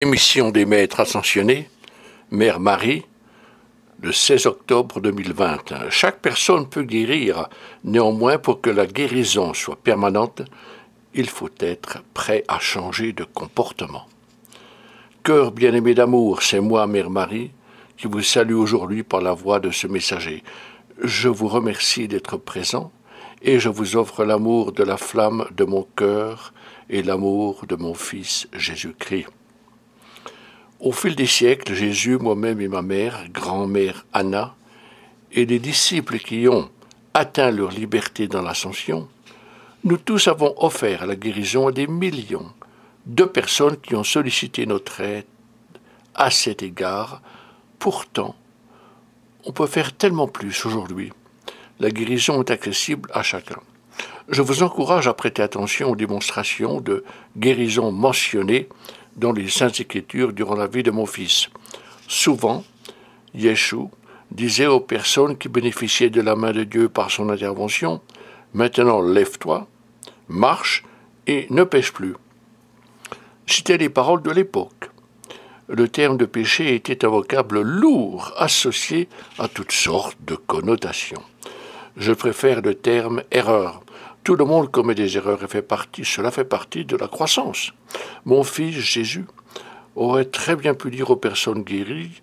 Émission des maîtres ascensionnés, Mère Marie, le 16 octobre 2020. Chaque personne peut guérir, néanmoins pour que la guérison soit permanente, il faut être prêt à changer de comportement. Cœur bien-aimé d'amour, c'est moi, Mère Marie, qui vous salue aujourd'hui par la voix de ce messager. Je vous remercie d'être présent et je vous offre l'amour de la flamme de mon cœur et l'amour de mon Fils Jésus-Christ. Au fil des siècles, Jésus, moi-même et ma mère, grand-mère Anna, et les disciples qui ont atteint leur liberté dans l'Ascension, nous tous avons offert la guérison à des millions de personnes qui ont sollicité notre aide à cet égard. Pourtant, on peut faire tellement plus aujourd'hui. La guérison est accessible à chacun. Je vous encourage à prêter attention aux démonstrations de guérison mentionnées dans les Saintes Écritures durant la vie de mon fils. Souvent, Yeshua disait aux personnes qui bénéficiaient de la main de Dieu par son intervention, « Maintenant, lève-toi, marche et ne pêche plus ». C'étaient les paroles de l'époque. Le terme de péché était un vocable lourd, associé à toutes sortes de connotations. Je préfère le terme « erreur ». Tout le monde commet des erreurs et cela fait partie de la croissance. Mon fils Jésus aurait très bien pu dire aux personnes guéries,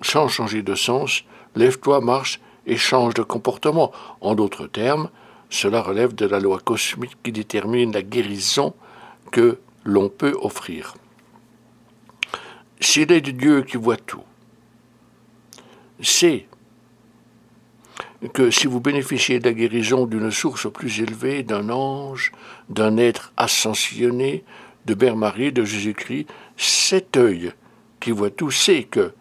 sans changer de sens, lève-toi, marche et change de comportement. En d'autres termes, cela relève de la loi cosmique qui détermine la guérison que l'on peut offrir. S'il est de Dieu qui voit tout, c'est que si vous bénéficiez de la guérison d'une source plus élevée, d'un ange, d'un être ascensionné, de Mère Marie, de Jésus-Christ, cet œil qui voit tout sait que,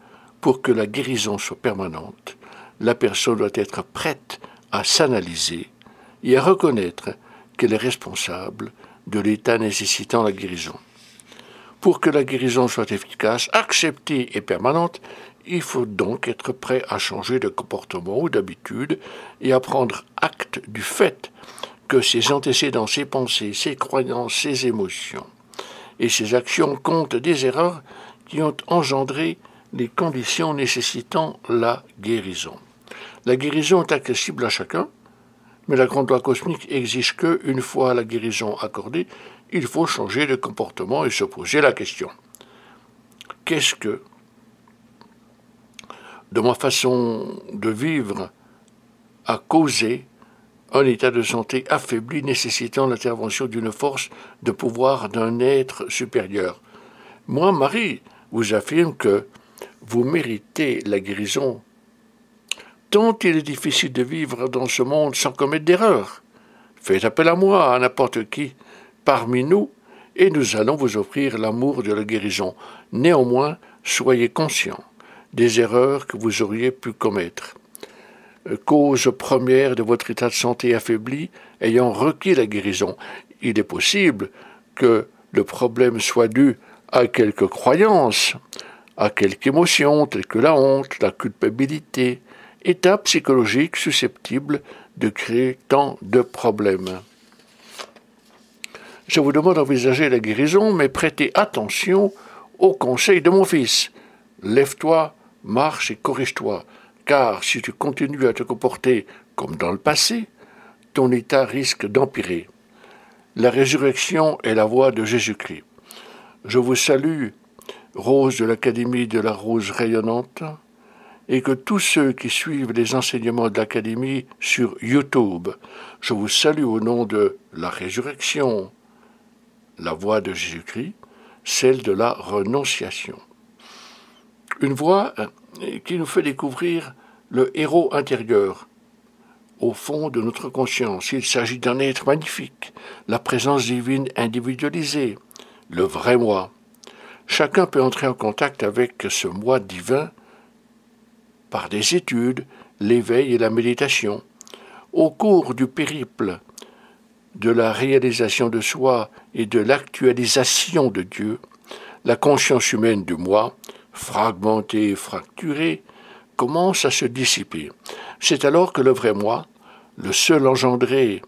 pour que la guérison soit permanente, la personne doit être prête à s'analyser et à reconnaître qu'elle est responsable de l'état nécessitant la guérison. Pour que la guérison soit efficace, acceptée et permanente, il faut donc être prêt à changer de comportement ou d'habitude et à prendre acte du fait que ses antécédents, ses pensées, ses croyances, ses émotions et ses actions comptent des erreurs qui ont engendré les conditions nécessitant la guérison. La guérison est accessible à chacun, mais la grande loi cosmique exige que, une fois la guérison accordée, il faut changer de comportement et se poser la question. Qu'est-ce que, de ma façon de vivre, a causé un état de santé affaibli nécessitant l'intervention d'une force de pouvoir d'un être supérieur? Moi, Marie, vous affirme que vous méritez la guérison, tant il est difficile de vivre dans ce monde sans commettre d'erreurs. Faites appel à moi, à n'importe qui parmi nous, et nous allons vous offrir l'amour de la guérison. Néanmoins, soyez conscients des erreurs que vous auriez pu commettre. Cause première de votre état de santé affaibli ayant requis la guérison. Il est possible que le problème soit dû à quelques croyances, à quelques émotions telles que la honte, la culpabilité, état psychologique susceptible de créer tant de problèmes. Je vous demande d'envisager la guérison, mais prêtez attention aux conseils de mon fils. Lève-toi, marche et corrige-toi, car si tu continues à te comporter comme dans le passé, ton état risque d'empirer. La résurrection est la voie de Jésus-Christ. Je vous salue, Rose de l'Académie de la Rose rayonnante, et que tous ceux qui suivent les enseignements de l'Académie sur YouTube, je vous salue au nom de la résurrection, la voie de Jésus-Christ, celle de la renonciation. Une voie qui nous fait découvrir le héros intérieur, au fond de notre conscience. Il s'agit d'un être magnifique, la présence divine individualisée, le vrai moi. Chacun peut entrer en contact avec ce moi divin par des études, l'éveil et la méditation. Au cours du périple de la réalisation de soi et de l'actualisation de Dieu, la conscience humaine du moi, fragmentée et fracturée, commence à se dissiper. C'est alors que le vrai moi, le seul engendré,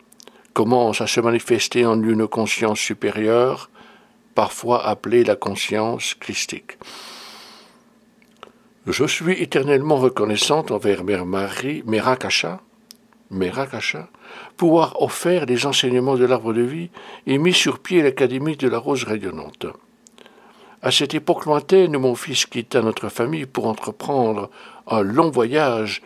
commence à se manifester en une conscience supérieure parfois appelée la conscience christique. Je suis éternellement reconnaissante envers Mère Marie, Merakasha, pour avoir offert les enseignements de l'arbre de vie et mis sur pied l'Académie de la Rose rayonnante. À cette époque lointaine, mon fils quitta notre famille pour entreprendre un long voyage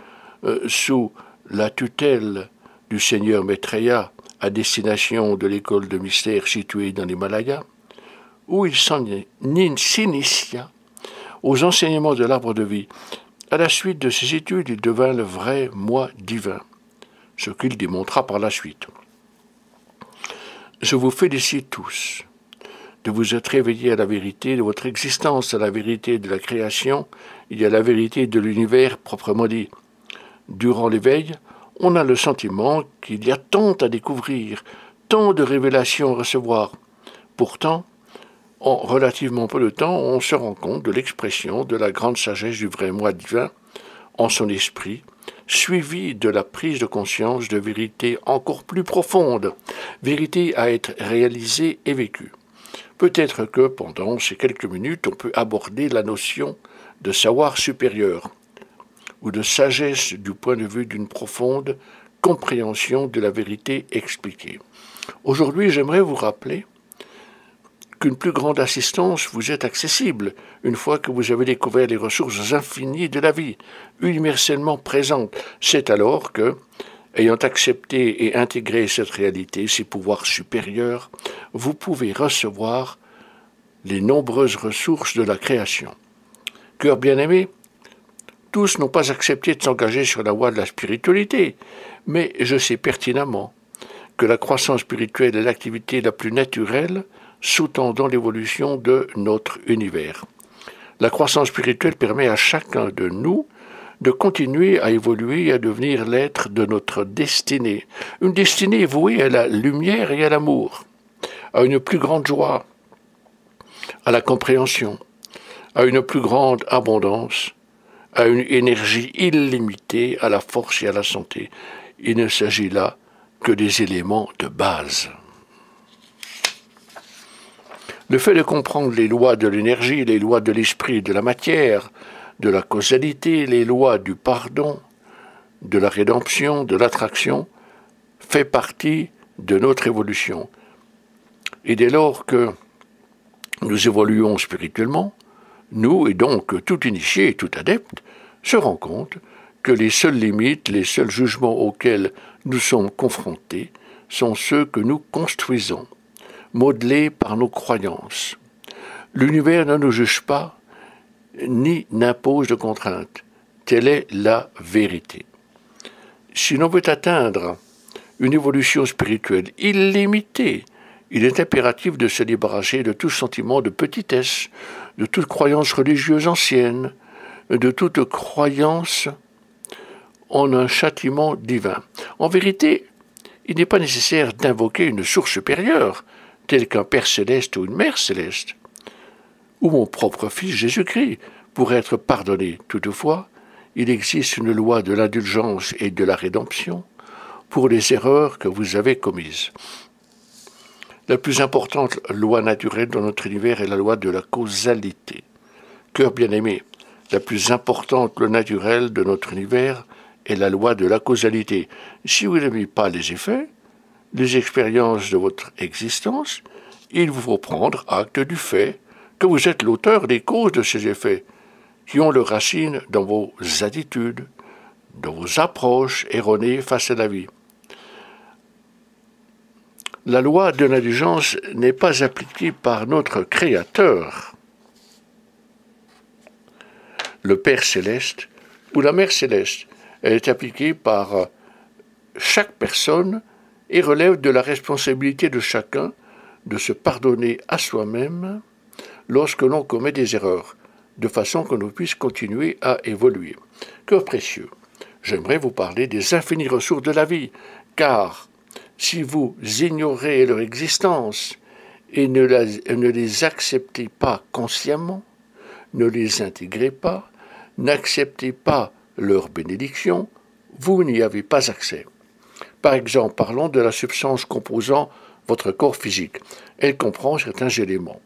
sous la tutelle du Seigneur Maitreya à destination de l'école de mystère située dans l'Himalaya, où il s'initia aux enseignements de l'arbre de vie. À la suite de ses études, il devint le vrai moi divin, ce qu'il démontra par la suite. Je vous félicite tous de vous être réveillés à la vérité de votre existence, à la vérité de la création et à la vérité de l'univers proprement dit. Durant l'éveil, on a le sentiment qu'il y a tant à découvrir, tant de révélations à recevoir. Pourtant, en relativement peu de temps, on se rend compte de l'expression de la grande sagesse du vrai moi divin en son esprit, suivie de la prise de conscience de vérités encore plus profondes, vérités à être réalisées et vécues. Peut-être que pendant ces quelques minutes, on peut aborder la notion de savoir supérieur ou de sagesse du point de vue d'une profonde compréhension de la vérité expliquée. Aujourd'hui, j'aimerais vous rappeler qu'une plus grande assistance vous est accessible une fois que vous avez découvert les ressources infinies de la vie, universellement présentes. C'est alors que, ayant accepté et intégré cette réalité, ces pouvoirs supérieurs, vous pouvez recevoir les nombreuses ressources de la création. Cœur bien-aimé, tous n'ont pas accepté de s'engager sur la voie de la spiritualité, mais je sais pertinemment que la croissance spirituelle est l'activité la plus naturelle sous-tendant l'évolution de notre univers. La croissance spirituelle permet à chacun de nous de continuer à évoluer et à devenir l'être de notre destinée, une destinée vouée à la lumière et à l'amour, à une plus grande joie, à la compréhension, à une plus grande abondance, à une énergie illimitée, à la force et à la santé. Il ne s'agit là que des éléments de base. Le fait de comprendre les lois de l'énergie, les lois de l'esprit et de la matière, de la causalité, les lois du pardon, de la rédemption, de l'attraction, fait partie de notre évolution. Et dès lors que nous évoluons spirituellement, nous, et donc tout initié et tout adepte, se rend compte que les seules limites, les seuls jugements auxquels nous sommes confrontés sont ceux que nous construisons, modelés par nos croyances. L'univers ne nous juge pas, ni n'impose de contraintes. Telle est la vérité. Si l'on veut atteindre une évolution spirituelle illimitée, il est impératif de se débarrasser de tout sentiment de petitesse, de toute croyance religieuse ancienne, de toute croyance en un châtiment divin. En vérité, il n'est pas nécessaire d'invoquer une source supérieure, telle qu'un Père céleste ou une Mère céleste, ou mon propre Fils Jésus-Christ, pour être pardonné. Toutefois, il existe une loi de l'indulgence et de la rédemption pour les erreurs que vous avez commises. La plus importante loi naturelle dans notre univers est la loi de la causalité. Cœur bien-aimé, la plus importante loi naturelle de notre univers est la loi de la causalité. Si vous n'aimez pas les effets, les expériences de votre existence, il vous faut prendre acte du fait que vous êtes l'auteur des causes de ces effets, qui ont leurs racines dans vos attitudes, dans vos approches erronées face à la vie. La loi de l'indulgence n'est pas appliquée par notre Créateur, le Père céleste ou la Mère céleste. Elle est appliquée par chaque personne et relève de la responsabilité de chacun de se pardonner à soi-même lorsque l'on commet des erreurs, de façon que l'on puisse continuer à évoluer. Cœur précieux, j'aimerais vous parler des infinies ressources de la vie, car si vous ignorez leur existence et ne les acceptez pas consciemment, ne les intégrez pas, n'acceptez pas leur bénédiction, vous n'y avez pas accès. Par exemple, parlons de la substance composant votre corps physique. Elle comprend certains éléments.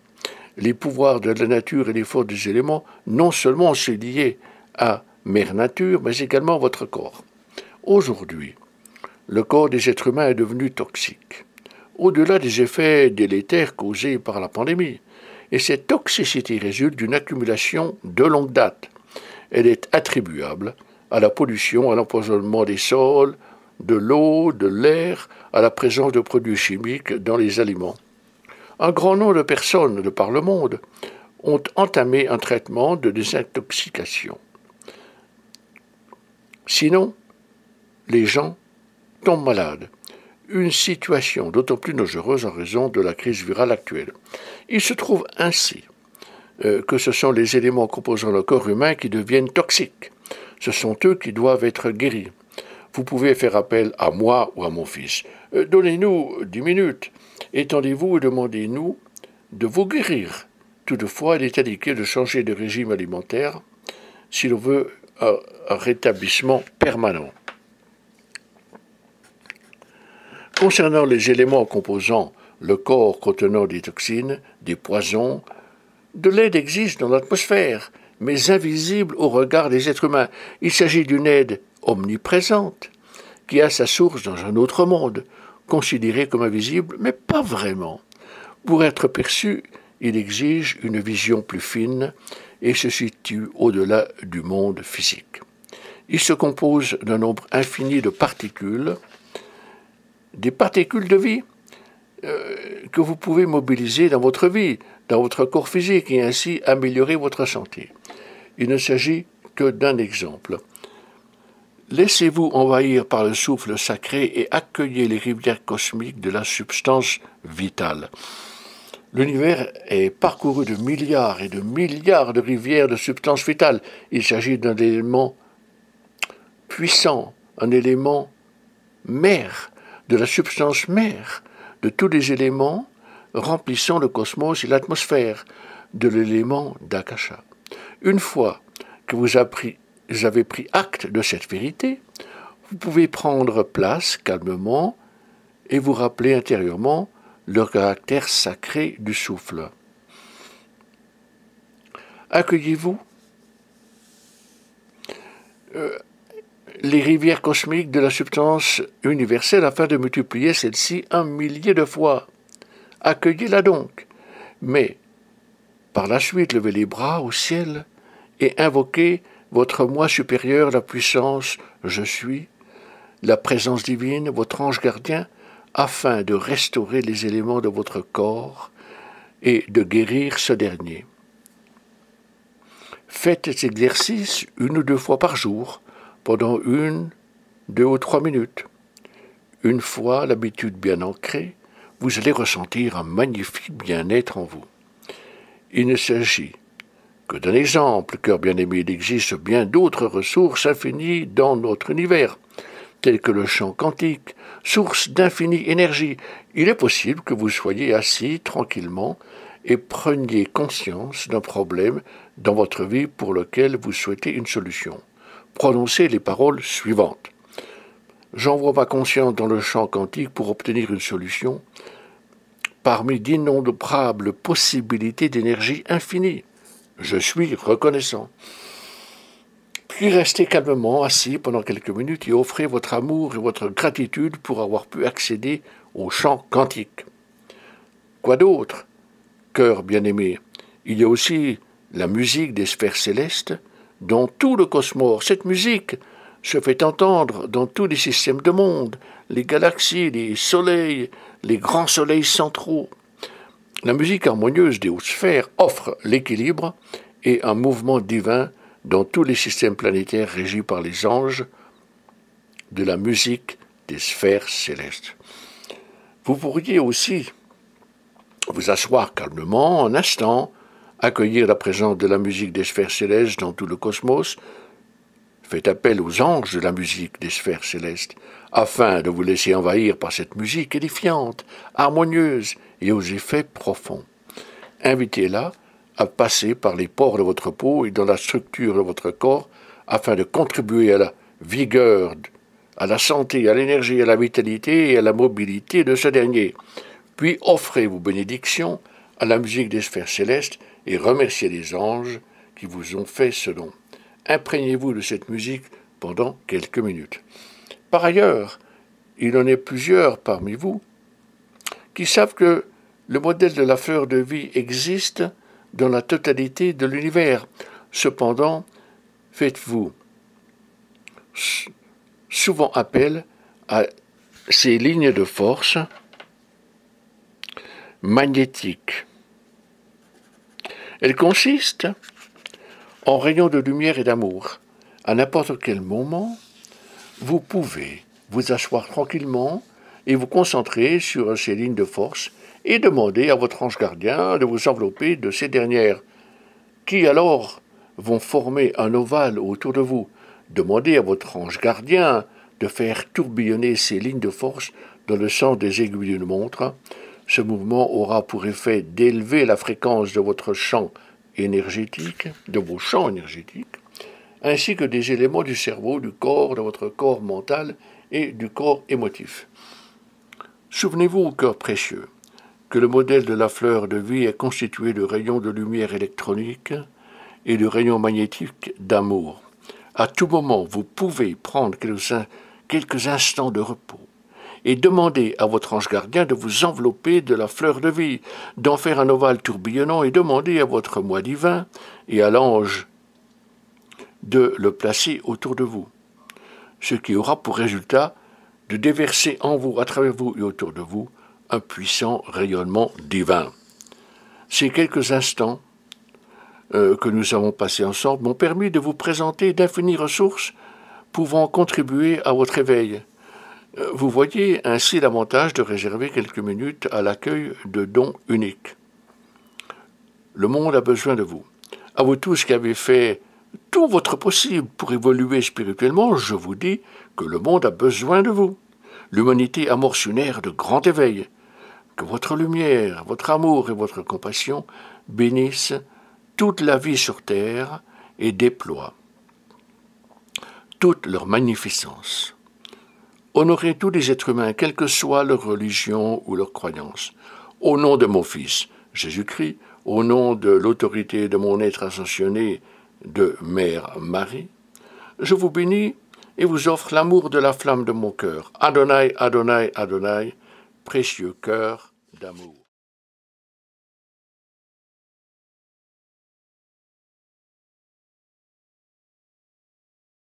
les pouvoirs de la nature et les forces des éléments, non seulement c'est lié à Mère Nature, mais également à votre corps. Aujourd'hui, le corps des êtres humains est devenu toxique, au-delà des effets délétères causés par la pandémie. Et cette toxicité résulte d'une accumulation de longue date. Elle est attribuable à la pollution, à l'empoisonnement des sols, de l'eau, de l'air, à la présence de produits chimiques dans les aliments. Un grand nombre de personnes de par le monde ont entamé un traitement de désintoxication. Sinon, les gens tombent malades. Une situation d'autant plus dangereuse en raison de la crise virale actuelle. Il se trouve ainsi que ce sont les éléments composant le corps humain qui deviennent toxiques. Ce sont eux qui doivent être guéris. Vous pouvez faire appel à moi ou à mon fils. Donnez-nous 10 minutes. Étendez-vous et demandez-nous de vous guérir. Toutefois, il est indiqué de changer de régime alimentaire si l'on veut un rétablissement permanent. Concernant les éléments composant le corps contenant des toxines, des poisons, de l'aide existe dans l'atmosphère, mais invisible au regard des êtres humains. Il s'agit d'une aide omniprésente, qui a sa source dans un autre monde, considérée comme invisible, mais pas vraiment. Pour être perçu, il exige une vision plus fine et se situe au-delà du monde physique. Il se compose d'un nombre infini de particules, des particules de vie que vous pouvez mobiliser dans votre vie, dans votre corps physique et ainsi améliorer votre santé. Il ne s'agit que d'un exemple. Laissez-vous envahir par le souffle sacré et accueillez les rivières cosmiques de la substance vitale. L'univers est parcouru de milliards et de milliards de rivières de substance vitale. Il s'agit d'un élément puissant, un élément mère, de la substance mère, de tous les éléments remplissant le cosmos et l'atmosphère, de l'élément d'Akasha. Une fois que vous avez pris acte de cette vérité, vous pouvez prendre place calmement et vous rappeler intérieurement le caractère sacré du souffle. Accueillez-vous les rivières cosmiques de la substance universelle afin de multiplier celle-ci 1 millier de fois. Accueillez-la donc, mais par la suite levez les bras au ciel et invoquez votre moi supérieur, la puissance je suis, la présence divine, votre ange gardien, afin de restaurer les éléments de votre corps et de guérir ce dernier. Faites cet exercice 1 ou 2 fois par jour, pendant 1, 2 ou 3 minutes. Une fois l'habitude bien ancrée, vous allez ressentir un magnifique bien-être en vous. Il ne s'agit que d'un exemple, cœur bien-aimé. Il existe bien d'autres ressources infinies dans notre univers, telles que le champ quantique, source d'infinie énergie. Il est possible que vous soyez assis tranquillement et preniez conscience d'un problème dans votre vie pour lequel vous souhaitez une solution. Prononcez les paroles suivantes. J'envoie ma conscience dans le champ quantique pour obtenir une solution parmi d'innombrables possibilités d'énergie infinie. Je suis reconnaissant. Puis restez calmement assis pendant quelques minutes et offrez votre amour et votre gratitude pour avoir pu accéder au champ quantique. Quoi d'autre, cœur bien-aimé? Il y a aussi la musique des sphères célestes, dans tout le cosmos. Cette musique se fait entendre dans tous les systèmes de monde, les galaxies, les soleils, les grands soleils centraux. La musique harmonieuse des hautes sphères offre l'équilibre et un mouvement divin dans tous les systèmes planétaires régis par les anges de la musique des sphères célestes. Vous pourriez aussi vous asseoir calmement un instant, accueillir la présence de la musique des sphères célestes dans tout le cosmos. Faites appel aux anges de la musique des sphères célestes, afin de vous laisser envahir par cette musique édifiante, harmonieuse et aux effets profonds. Invitez-la à passer par les pores de votre peau et dans la structure de votre corps, afin de contribuer à la vigueur, à la santé, à l'énergie, à la vitalité et à la mobilité de ce dernier. Puis offrez vos bénédictions à la musique des sphères célestes et remerciez les anges qui vous ont fait ce don. Imprégnez-vous de cette musique pendant quelques minutes. Par ailleurs, il en est plusieurs parmi vous qui savent que le modèle de la fleur de vie existe dans la totalité de l'univers. Cependant, faites-vous souvent appel à ces lignes de force magnétiques. Elles consistent en rayons de lumière et d'amour. À n'importe quel moment, vous pouvez vous asseoir tranquillement et vous concentrer sur ces lignes de force et demander à votre ange gardien de vous envelopper de ces dernières, qui alors vont former un ovale autour de vous. Demandez à votre ange gardien de faire tourbillonner ces lignes de force dans le sens des aiguilles d'une montre. Ce mouvement aura pour effet d'élever la fréquence de votre champ énergétique, de vos champs énergétiques, ainsi que des éléments du cerveau, du corps, de votre corps mental et du corps émotif. Souvenez-vous, au cœur précieux, que le modèle de la fleur de vie est constitué de rayons de lumière électronique et de rayons magnétiques d'amour. À tout moment, vous pouvez prendre quelques instants de repos et demander à votre ange gardien de vous envelopper de la fleur de vie, d'en faire un ovale tourbillonnant et demander à votre moi divin et à l'ange de le placer autour de vous, ce qui aura pour résultat de déverser en vous, à travers vous et autour de vous, un puissant rayonnement divin. Ces quelques instants que nous avons passés ensemble m'ont permis de vous présenter d'infinies ressources pouvant contribuer à votre éveil. Vous voyez ainsi l'avantage de réserver quelques minutes à l'accueil de dons uniques. Le monde a besoin de vous. À vous tous qui avez fait tout votre possible pour évoluer spirituellement, je vous dis que le monde a besoin de vous. L'humanité amorce une ère de grand éveil. Que votre lumière, votre amour et votre compassion bénissent toute la vie sur terre et déploient toute leur magnificence. Honorez tous les êtres humains, quelle que soit leur religion ou leur croyance. Au nom de mon Fils, Jésus-Christ, au nom de l'autorité de mon être ascensionné, de Mère Marie, je vous bénis et vous offre l'amour de la flamme de mon cœur. Adonai, Adonai, Adonai, précieux cœur d'amour.